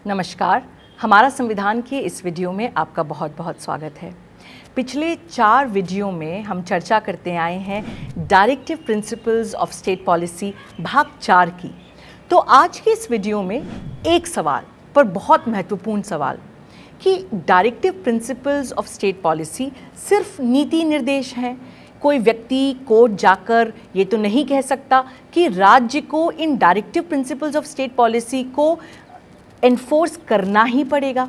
नमस्कार, हमारा संविधान के इस वीडियो में आपका बहुत बहुत स्वागत है। पिछले 4 वीडियो में हम चर्चा करते आए हैं directive principles of state policy भाग 4 की। तो आज के इस वीडियो में एक सवाल पर बहुत महत्वपूर्ण सवाल कि directive principles of state policy सिर्फ नीति निर्देश हैं। कोई व्यक्ति कोर्ट जाकर ये तो नहीं कह सकता कि राज्य को इन directive principles of state policy को एनफोर्स करना ही पड़ेगा।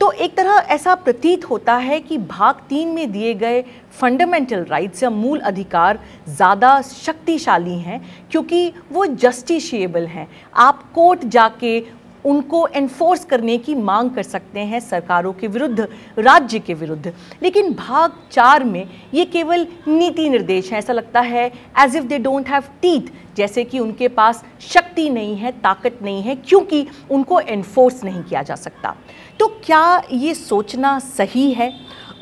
तो एक तरह ऐसा प्रतीत होता है कि भाग 3 में दिए गए फंडामेंटल राइट्स या मूल अधिकार ज़्यादा शक्तिशाली हैं क्योंकि वो जस्टिशिएबल हैं। आप कोर्ट जाके उनको एनफोर्स करने की मांग कर सकते हैं सरकारों के विरुद्ध, राज्य के विरुद्ध। लेकिन भाग 4 में ये केवल नीति निर्देश हैं। ऐसा लगता है as if they don't have teeth, जैसे कि उनके पास शक्ति नहीं है, ताकत नहीं है, क्योंकि उनको एनफोर्स नहीं किया जा सकता। तो क्या ये सोचना सही है?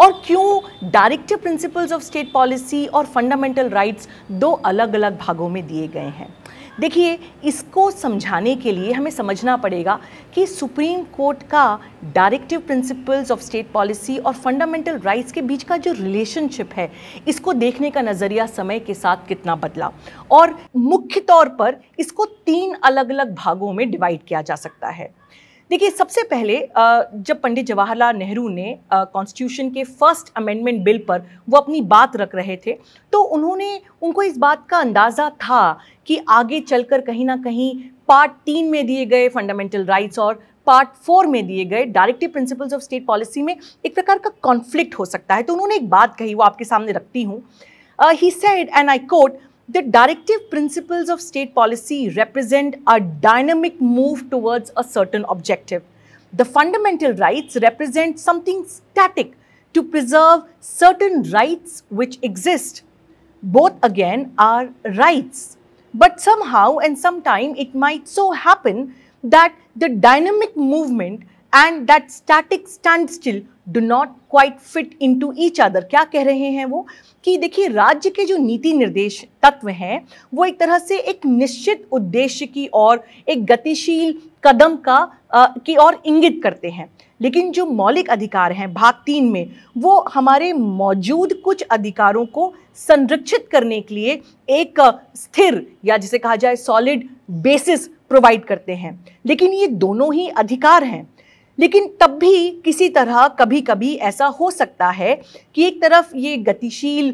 और क्यों directive principles of state policy और फंडामेंटल राइट्स 2 अलग अलग भागों में दिए गए हैं? देखिए, इसको समझाने के लिए हमें समझना पड़ेगा कि सुप्रीम कोर्ट का directive principles of state policy और फंडामेंटल राइट्स के बीच का जो रिलेशनशिप है, इसको देखने का नज़रिया समय के साथ कितना बदला। और मुख्य तौर पर इसको 3 अलग अलग भागों में डिवाइड किया जा सकता है। देखिए, सबसे पहले जब पंडित जवाहरलाल नेहरू ने कॉन्स्टिट्यूशन के फर्स्ट अमेंडमेंट बिल पर वो अपनी बात रख रहे थे, तो उनको इस बात का अंदाज़ा था कि आगे चलकर कहीं ना कहीं पार्ट 3 में दिए गए फंडामेंटल राइट्स और पार्ट 4 में दिए गए directive principles of state policy में एक प्रकार का कॉन्फ्लिक्ट हो सकता है। तो उन्होंने एक बात कही, वो आपके सामने रखती हूँ। He said, and I quote, The directive principles of state policy represent a dynamic move towards a certain objective. The fundamental rights represent something static to preserve certain rights which exist. Both again are rights. But somehow and sometime it might so happen that the dynamic movement and that static standstill do not quite fit into each other. क्या कह रहे हैं वो? कि देखिए, राज्य के जो नीति निर्देश तत्व हैं वो एक तरह से एक निश्चित उद्देश्य की और एक गतिशील कदम की ओर इंगित करते हैं। लेकिन जो मौलिक अधिकार हैं भाग 3 में, वो हमारे मौजूद कुछ अधिकारों को संरक्षित करने के लिए एक स्थिर या जिसे कहा जाए सॉलिड बेसिस प्रोवाइड करते हैं। लेकिन ये दोनों ही अधिकार हैं। लेकिन तब भी किसी तरह कभी कभी ऐसा हो सकता है कि एक तरफ ये गतिशील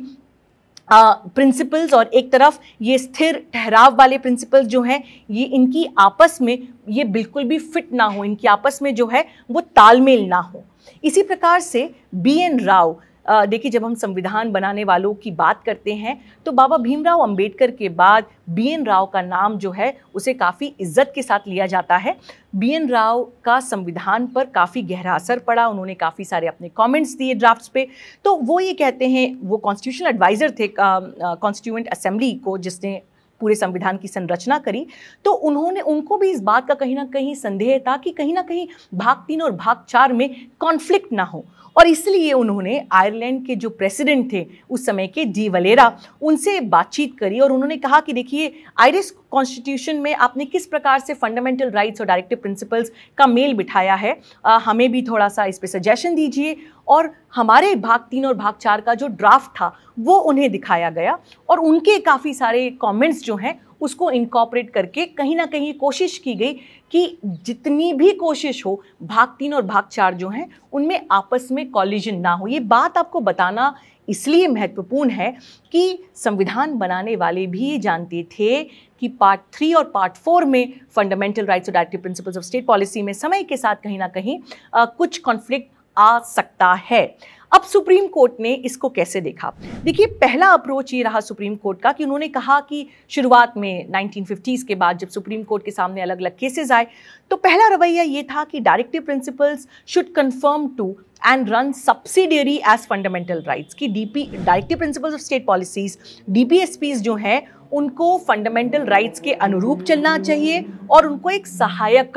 प्रिंसिपल्स और एक तरफ ये स्थिर ठहराव वाले प्रिंसिपल्स जो हैं, ये इनकी आपस में ये बिल्कुल भी फिट ना हो, इनकी आपस में जो है वो तालमेल ना हो। इसी प्रकार से BN राव, देखिए, जब हम संविधान बनाने वालों की बात करते हैं तो बाबा भीमराव अंबेडकर के बाद BN राव का नाम जो है उसे काफ़ी इज्जत के साथ लिया जाता है। BN राव का संविधान पर काफ़ी गहरा असर पड़ा। उन्होंने काफ़ी सारे अपने कमेंट्स दिए ड्राफ्ट्स पे। तो वो ये कहते हैं, वो कॉन्स्टिट्यूशनल एडवाइज़र थे कॉन्स्टिट्यूएंट असेंबली को, जिसने पूरे संविधान की संरचना करी। तो उनको भी इस बात का कहीं ना कहीं संदेह था कि कहीं ना कहीं भाग 3 और भाग 4 में कॉन्फ्लिक्ट ना हो, और इसलिए उन्होंने आयरलैंड के जो प्रेसिडेंट थे उस समय के डी वलेरा, उनसे बातचीत करी और उन्होंने कहा कि देखिए, आयरिश कॉन्स्टिट्यूशन में आपने किस प्रकार से फंडामेंटल राइट्स और डायरेक्टिव प्रिंसिपल्स का मेल बिठाया है, हमें भी थोड़ा सा इस पे सजेशन दीजिए। और हमारे भाग 3 और भाग 4 का जो ड्राफ्ट था वो उन्हें दिखाया गया और उनके काफ़ी सारे कमेंट्स जो हैं उसको इनकॉर्पोरेट करके कहीं ना कहीं कोशिश की गई कि जितनी भी कोशिश हो भाग 3 और भाग 4 जो हैं उनमें आपस में कॉलिजन ना हो। ये बात आपको बताना इसलिए महत्वपूर्ण है कि संविधान बनाने वाले भी ये जानते थे कि पार्ट 3 और पार्ट 4 में फंडामेंटल राइट्स और directive principles of state policy में समय के साथ कहीं ना कहीं कुछ कॉन्फ्लिक्ट आ सकता है। अब सुप्रीम कोर्ट ने इसको कैसे देखा? देखिए, पहला अप्रोच ये रहा सुप्रीम कोर्ट का कि उन्होंने कहा कि शुरुआत में 1950s के बाद जब सुप्रीम कोर्ट के सामने अलग अलग केसेस आए, तो पहला रवैया ये था कि directive principles should conform to and run subsidiary as fundamental rights, की directive principles of state policies, DPSPs जो हैं उनको फंडामेंटल राइट्स के अनुरूप चलना चाहिए और उनको एक सहायक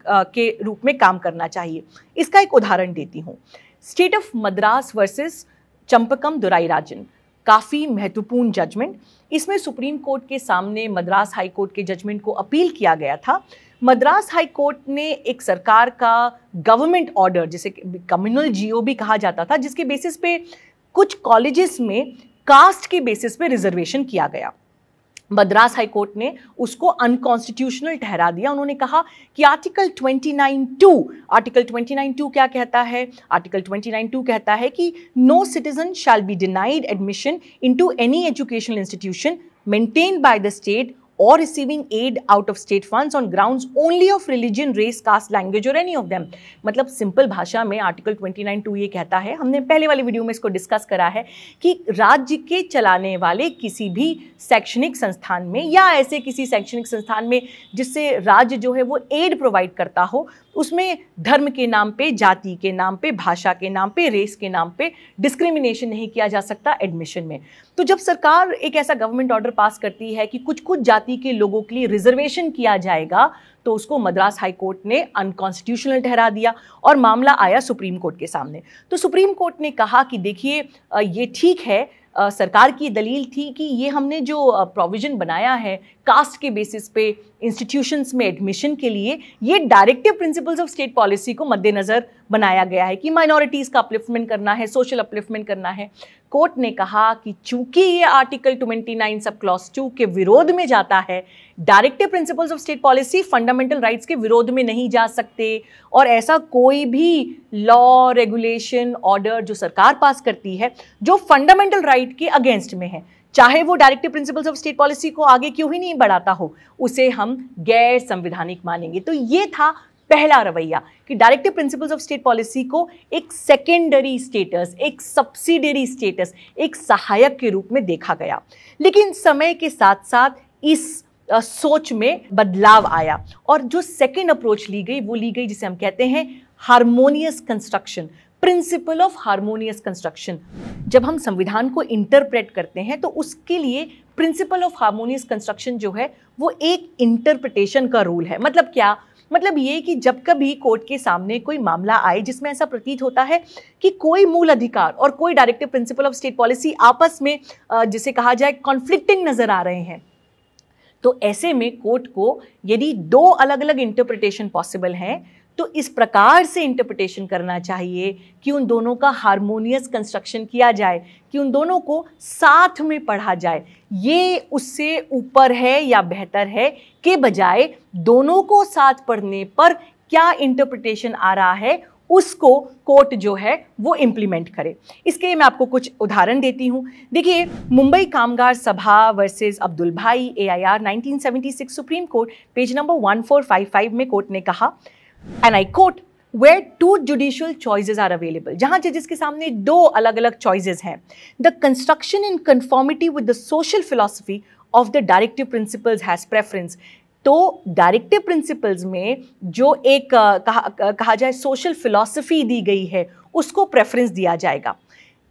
के रूप में काम करना चाहिए। इसका एक उदाहरण देती हूँ। State of Madras versus Champakam Dorairajan. काफ़ी महत्वपूर्ण जजमेंट। इसमें सुप्रीम कोर्ट के सामने मद्रास हाई कोर्ट के जजमेंट को अपील किया गया था। मद्रास हाई कोर्ट ने एक सरकार का गवर्नमेंट ऑर्डर, जिसे कम्युनल जीओ भी कहा जाता था, जिसके बेसिस पे कुछ कॉलेजेस में कास्ट के बेसिस पे रिजर्वेशन किया गया, मद्रास हाई कोर्ट ने उसको अनकॉन्स्टिट्यूशनल ठहरा दिया। उन्होंने कहा कि आर्टिकल 29(2) क्या कहता है? आर्टिकल 29(2) कहता है कि no citizen shall be denied admission into any educational institution maintained by the state or receiving aid out of state funds on grounds only of religion, race, caste, language or any of them। मतलब simple भाषा में article 29(2) ये कहता है, हमने पहले वाली video में इसको डिस्कस करा है, कि राज्य के चलाने वाले किसी भी शैक्षणिक संस्थान में या ऐसे किसी शैक्षणिक संस्थान में जिससे राज्य जो है वो एड प्रोवाइड करता हो, उसमें धर्म के नाम पे, जाति के नाम पे, भाषा के नाम पे, रेस के नाम पे डिस्क्रिमिनेशन नहीं किया जा सकता एडमिशन में। तो जब सरकार एक ऐसा गवर्नमेंट ऑर्डर पास करती है कि कुछ कुछ जाति के लोगों के लिए रिजर्वेशन किया जाएगा, तो उसको मद्रास हाई कोर्ट ने अनकॉन्स्टिट्यूशनल ठहरा दिया और मामला आया सुप्रीम कोर्ट के सामने। तो सुप्रीम कोर्ट ने कहा कि देखिए ये ठीक है, सरकार की दलील थी कि ये हमने जो प्रोविज़न बनाया है कास्ट के बेसिस पे इंस्टीट्यूशंस में एडमिशन के लिए, ये directive principles of state policy को मद्देनज़र बनाया गया है कि माइनॉरिटीज़ का अपलिफ्टमेंट करना है, सोशल अपलिफ्टमेंट करना है। कोर्ट ने कहा कि चूंकि ये आर्टिकल 29 सब क्लॉज 2 के विरोध में जाता है, directive principles of state policy fundamental rights के विरोध में नहीं जा सकते, और ऐसा कोई भी लॉ, रेगुलेशन, ऑर्डर जो सरकार पास करती है जो फंडामेंटल राइट के अगेंस्ट में है, चाहे वो directive principles of state policy को आगे क्यों ही नहीं बढ़ाता हो, उसे हम गैर संवैधानिक मानेंगे। तो ये था पहला रवैया कि directive principles of state policy को एक सेकेंडरी स्टेटस, एक सब्सिडियरी स्टेटस, एक सहायक के रूप में देखा गया। लेकिन समय के साथ साथ इस सोच में बदलाव आया और जो सेकेंड अप्रोच ली गई वो ली गई जिसे हम कहते हैं harmonious construction, principal of harmonious construction. जब हम संविधान को इंटरप्रेट करते हैं तो उसके लिए प्रिंसिपल ऑफ हार्मोनियस कंस्ट्रक्शन जो है वो एक इंटरप्रिटेशन का रूल है। मतलब क्या? मतलब ये कि जब कभी कोर्ट के सामने कोई मामला आए जिसमें ऐसा प्रतीत होता है कि कोई मूल अधिकार और कोई directive principle of state policy आपस में जिसे कहा जाए कॉन्फ्लिक्टिंग नजर आ रहे हैं, तो ऐसे में कोर्ट को यदि दो अलग अलग इंटरप्रिटेशन पॉसिबल हैं तो इस प्रकार से इंटरप्रिटेशन करना चाहिए कि उन दोनों का हार्मोनियस कंस्ट्रक्शन किया जाए, कि उन दोनों को साथ में पढ़ा जाए। ये उससे ऊपर है या बेहतर है के बजाय दोनों को साथ पढ़ने पर क्या इंटरप्रिटेशन आ रहा है उसको कोर्ट जो है वो इम्प्लीमेंट करे। इसके लिए मैं आपको कुछ उदाहरण देती हूँ। देखिए, मुंबई कामगार सभा वर्सेस अब्दुल भाई AIR 1976 supreme court page number 1455 में कोर्ट ने कहा, and I quote, where two judicial choices are available, जहां जजेस के सामने दो अलग अलग चॉइसेस हैं, the construction in conformity with the social philosophy of the directive principles has preference। तो डायरेक्टिव प्रिंसिपल्स में जो एक कहा जाए सोशल फिलॉसफी दी गई है उसको प्रेफरेंस दिया जाएगा।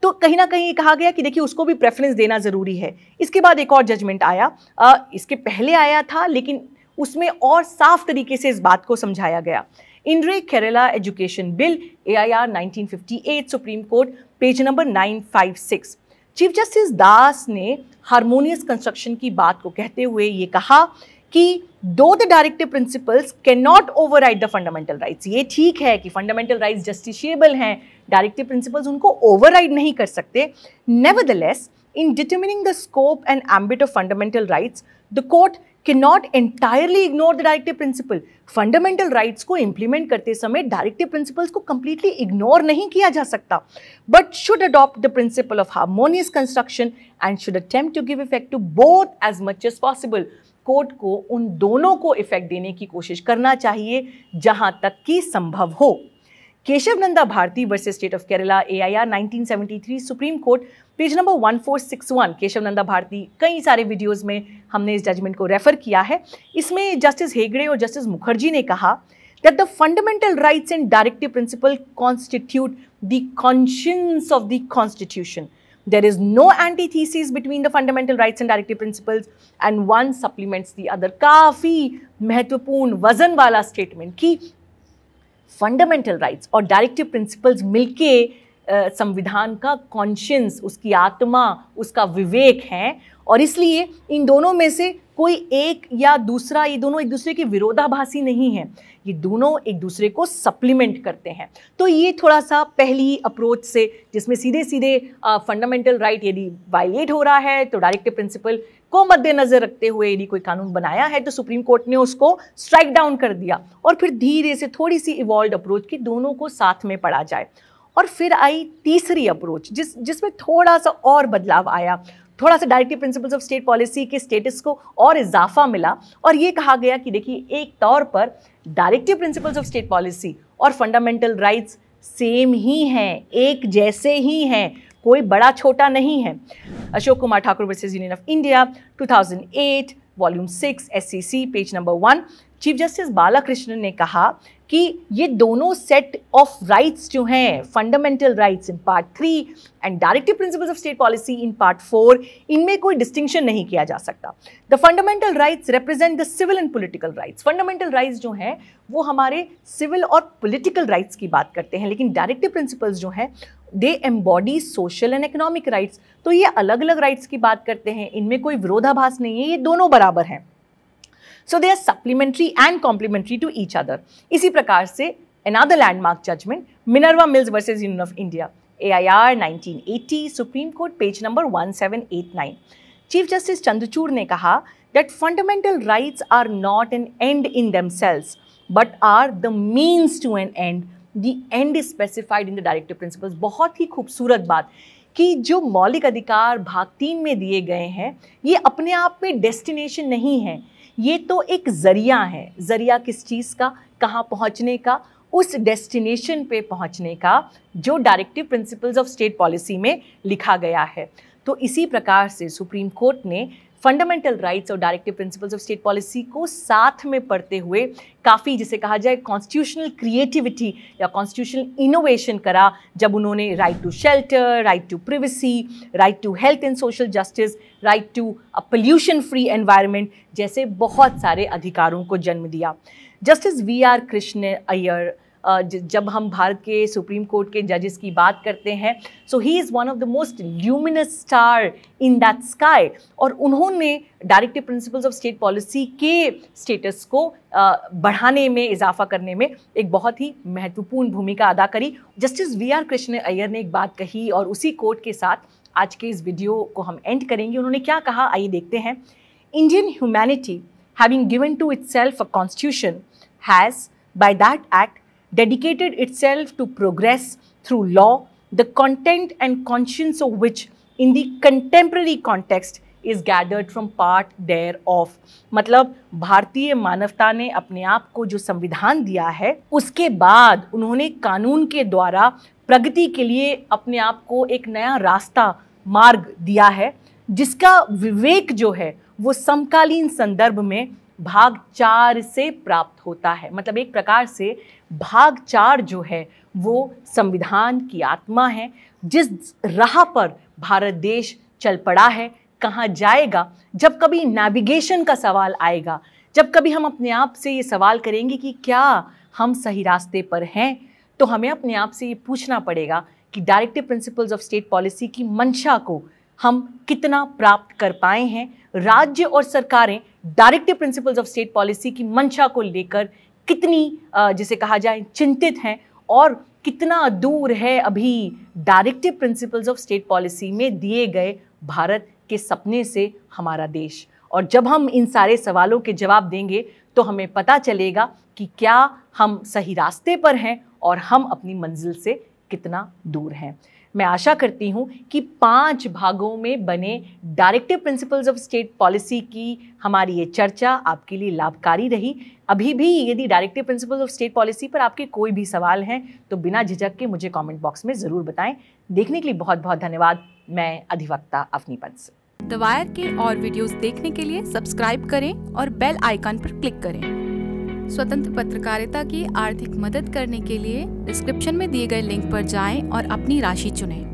तो कहीं ना कहीं कहा गया कि देखिए उसको भी प्रेफरेंस देना ज़रूरी है। इसके बाद एक और जजमेंट आया, इसके पहले आया था लेकिन उसमें और साफ तरीके से इस बात को समझाया गया। In re Kerala education bill AIR 1958 supreme court page number 956। Chief justice Das ने हार्मोनियस कंस्ट्रक्शन की बात को कहते हुए ये कहा कि दो the directive principles can not override the fundamental rights. ये ठीक है कि फंडामेंटल राइट्स जस्टिशिएबल हैं, डायरेक्टिव प्रिंसिपल्स उनको ओवरराइड नहीं कर सकते। Nevertheless, in determining the scope and ambit of fundamental rights, the court cannot entirely ignore the directive principle। Fundamental rights को इंप्लीमेंट करते समय डायरेक्टिव प्रिंसिपल्स को कंप्लीटली इग्नोर नहीं किया जा सकता, but should adopt the principle of harmonious construction and should attempt to give effect to both as much as possible. Court को उन दोनों को इफेक्ट देने की कोशिश करना चाहिए जहां तक कि संभव हो। Keshav Nanda Bharati versus state of Kerala AIR 1973 supreme court page number 1461। Keshav Nanda Bharati, कई सारे वीडियोस में हमने इस जजमेंट को रेफर किया है। इसमें जस्टिस हेगड़े और जस्टिस मुखर्जी ने कहा that the fundamental rights and directive principle constitute the conscience of the constitution। There is no antithesis between the fundamental rights and directive principles and one supplements the other। काफी महत्वपूर्ण वजन वाला statement कि fundamental rights और directive principles मिलके संविधान का conscience, उसकी आत्मा, उसका विवेक है, और इसलिए इन दोनों में से कोई एक या दूसरा, ये दोनों एक दूसरे के विरोधाभासी नहीं हैं, ये दोनों एक दूसरे को सप्लीमेंट करते हैं। तो ये थोड़ा सा पहली अप्रोच से, जिसमें सीधे सीधे फंडामेंटल राइट यदि वायलेट हो रहा है तो डायरेक्टिव प्रिंसिपल को मद्देनजर रखते हुए यदि कोई कानून बनाया है तो सुप्रीम कोर्ट ने उसको स्ट्राइक डाउन कर दिया, और फिर धीरे से थोड़ी सी इवॉल्व अप्रोच की दोनों को साथ में पढ़ा जाए। और फिर आई तीसरी अप्रोच जिसमें थोड़ा सा और बदलाव आया, थोड़ा सा directive principles of state policy के स्टेटस को और इजाफा मिला, और ये कहा गया कि देखिए एक तौर पर directive principles of state policy और फंडामेंटल राइट्स सेम ही हैं, एक जैसे ही हैं, कोई बड़ा छोटा नहीं है। Ashok Kumar Thakur versus union of India 2008 volume 6 SCC page number 1, chief justice Balakrishnan ने कहा कि ये दोनों सेट ऑफ राइट्स जो हैं, fundamental rights in part 3 and directive principles of state policy in part 4, इनमें कोई डिस्टिंक्शन नहीं किया जा सकता। The fundamental rights represent the civil and political rights. Fundamental rights जो हैं वो हमारे सिविल और पॉलिटिकल राइट्स की बात करते हैं, लेकिन डायरेक्टिव प्रिंसिपल्स जो हैं they embody social and economic rights. तो ये अलग अलग राइट्स की बात करते हैं, इनमें कोई विरोधाभास नहीं है, ये दोनों बराबर हैं। So they are supplementary and complementary to each other. इसी प्रकार से another landmark judgment, Minerva Mills versus Union of India, AIR 1980, Supreme Court, page number 1789. Chief Justice Chandrachud ने कहा that fundamental rights are not an end in themselves, but are the means to an end. The end is specified in the directive principles. बहुत ही खूबसूरत बात कि जो मौलिक अधिकार भाग 3 में दिए गए हैं, ये अपने आप में डेस्टिनेशन नहीं है, ये तो एक ज़रिया है। ज़रिया किस चीज़ का, कहाँ पहुँचने का, उस डेस्टिनेशन पे पहुँचने का जो directive principles of state policy में लिखा गया है। तो इसी प्रकार से सुप्रीम कोर्ट ने फंडामेंटल राइट्स और directive principles of state policy को साथ में पढ़ते हुए काफ़ी, जिसे कहा जाए, कॉन्स्टिट्यूशनल क्रिएटिविटी या कॉन्स्टिट्यूशनल इनोवेशन करा, जब उन्होंने right to shelter, right to privacy, right to health and social justice, right to a pollution free environment जैसे बहुत सारे अधिकारों को जन्म दिया। जस्टिस VR कृष्ण अय्यर, जब हम भारत के सुप्रीम कोर्ट के जजेस की बात करते हैं, so he is one of the most luminous star in that sky, और उन्होंने directive principles of state policy के स्टेटस को बढ़ाने में, इजाफा करने में एक बहुत ही महत्वपूर्ण भूमिका अदा करी। जस्टिस VR कृष्ण अय्यर ने एक बात कही, और उसी कोट के साथ आज के इस वीडियो को हम एंड करेंगे। उन्होंने क्या कहा, आइए देखते हैं। Indian humanity having given to itself a constitution has by that act dedicated itself to progress through law, the content and conscience of which in the contemporary context is gathered from part thereof. मतलब भारतीय मानवता ने अपने आप को जो संविधान दिया है, उसके बाद उन्होंने कानून के द्वारा प्रगति के लिए अपने आप को एक नया रास्ता, मार्ग दिया है, जिसका विवेक जो है वो समकालीन संदर्भ में भाग 4 से प्राप्त होता है। मतलब एक प्रकार से भाग 4 जो है वो संविधान की आत्मा है, जिस राह पर भारत देश चल पड़ा है, कहाँ जाएगा। जब कभी नेविगेशन का सवाल आएगा, जब कभी हम अपने आप से ये सवाल करेंगे कि क्या हम सही रास्ते पर हैं, तो हमें अपने आप से ये पूछना पड़ेगा कि directive principles of state policy की मंशा को हम कितना प्राप्त कर पाए हैं। राज्य और सरकारें directive principles of state policy की मंशा को लेकर कितनी, जिसे कहा जाए, चिंतित हैं, और कितना दूर है अभी directive principles of state policy में दिए गए भारत के सपने से हमारा देश। और जब हम इन सारे सवालों के जवाब देंगे तो हमें पता चलेगा कि क्या हम सही रास्ते पर हैं और हम अपनी मंजिल से कितना दूर हैं। मैं आशा करती हूँ कि 5 भागों में बने directive principles of state policy की हमारी ये चर्चा आपके लिए लाभकारी रही। अभी भी यदि directive principles of state policy पर आपके कोई भी सवाल हैं तो बिना झिझक के मुझे कमेंट बॉक्स में ज़रूर बताएं। देखने के लिए बहुत बहुत धन्यवाद। मैं अधिवक्ता अवनी पंत। द वायर के और वीडियोस देखने के लिए सब्सक्राइब करें और बेल आइकन पर क्लिक करें। स्वतंत्र पत्रकारिता की आर्थिक मदद करने के लिए डिस्क्रिप्शन में दिए गए लिंक पर जाएं और अपनी राशि चुनें।